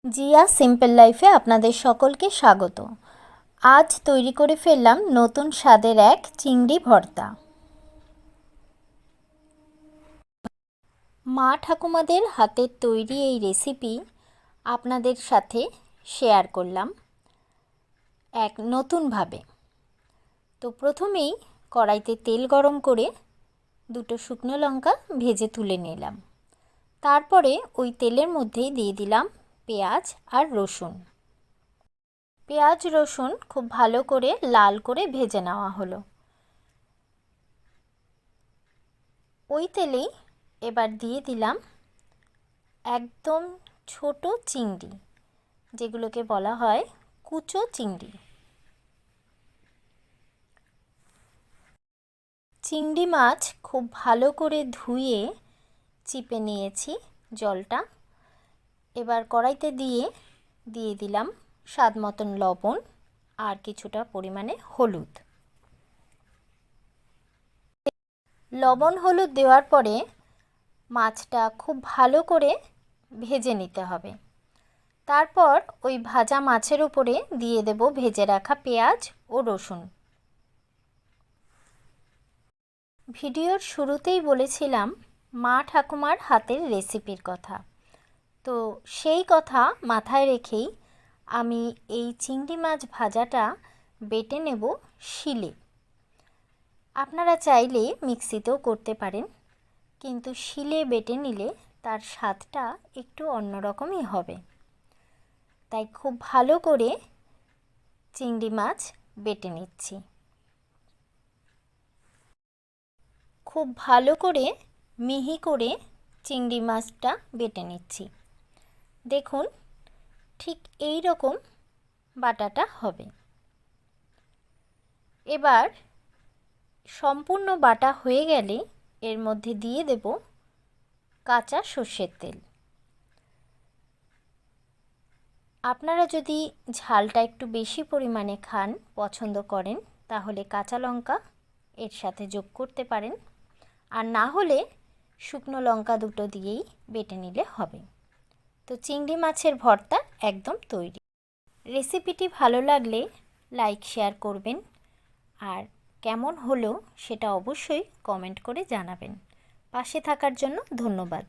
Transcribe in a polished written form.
Zia simple লাইফে আপনাদের সকলকে স্বাগত। আজ তৈরি করে ফেললাম নতুন স্বাদের এক চিংড়ি ভর্তা। মা ঠাকুমাদের হাতের তৈরি এই রেসিপি আপনাদের সাথে শেয়ার করলাম এক নতুনভাবে। তো প্রথমেই কড়াইতে তেল গরম করে দুটো শুকনো লঙ্কা ভেজে তুলে নিলাম। তারপরে ওই তেলের মধ্যেই দিয়ে দিলাম পেঁয়াজ আর রসুন। পেঁয়াজ রসুন খুব ভালো করে লাল করে ভেজে নেওয়া হলো। ওই তেলেই এবার দিয়ে দিলাম একদম ছোট চিংড়ি, যেগুলোকে বলা হয় কুচো চিংড়ি। চিংড়ি মাছ খুব ভালো করে ধুয়ে চিপে নিয়েছি জলটা। এবার কড়াইতে দিয়ে দিলাম স্বাদ মতন লবণ আর কিছুটা পরিমাণে হলুদ। লবণ হলুদ দেওয়ার পরে মাছটা খুব ভালো করে ভেজে নিতে হবে। তারপর ওই ভাজা মাছের উপরে দিয়ে দেব ভেজে রাখা পেঁয়াজ ও রসুন। ভিডিওর শুরুতেই বলেছিলাম মা ঠাকুমার হাতের রেসিপির কথা। তো সেই কথা মাথায় রেখেই আমি এই চিংড়ি মাছ ভাজাটা বেটে নেব শিলে। আপনারা চাইলে মিক্সিতেও করতে পারেন, কিন্তু শিলে বেটে নিলে তার স্বাদটা একটু অন্যরকমই হবে। তাই খুব ভালো করে চিংড়ি মাছ বেটে নিচ্ছি। খুব ভালো করে মিহি করে চিংড়ি মাছটা বেটে নিচ্ছি। দেখুন, ঠিক এই রকম বাটাটা হবে। এবার সম্পূর্ণ বাটা হয়ে গেলে এর মধ্যে দিয়ে দেব কাঁচা সর্ষের তেল। আপনারা যদি ঝালটা একটু বেশি পরিমাণে খান, পছন্দ করেন, তাহলে কাঁচা লঙ্কা এর সাথে যোগ করতে পারেন, আর না হলে শুকনো লঙ্কা দুটো দিয়েই বেটে নিলে হবে। তো চিংড়ি মাছের ভর্তা একদম তৈরি। রেসিপিটি ভালো লাগলে লাইক শেয়ার করবেন, আর কেমন হলো সেটা অবশ্যই কমেন্ট করে জানাবেন। পাশে থাকার জন্য ধন্যবাদ।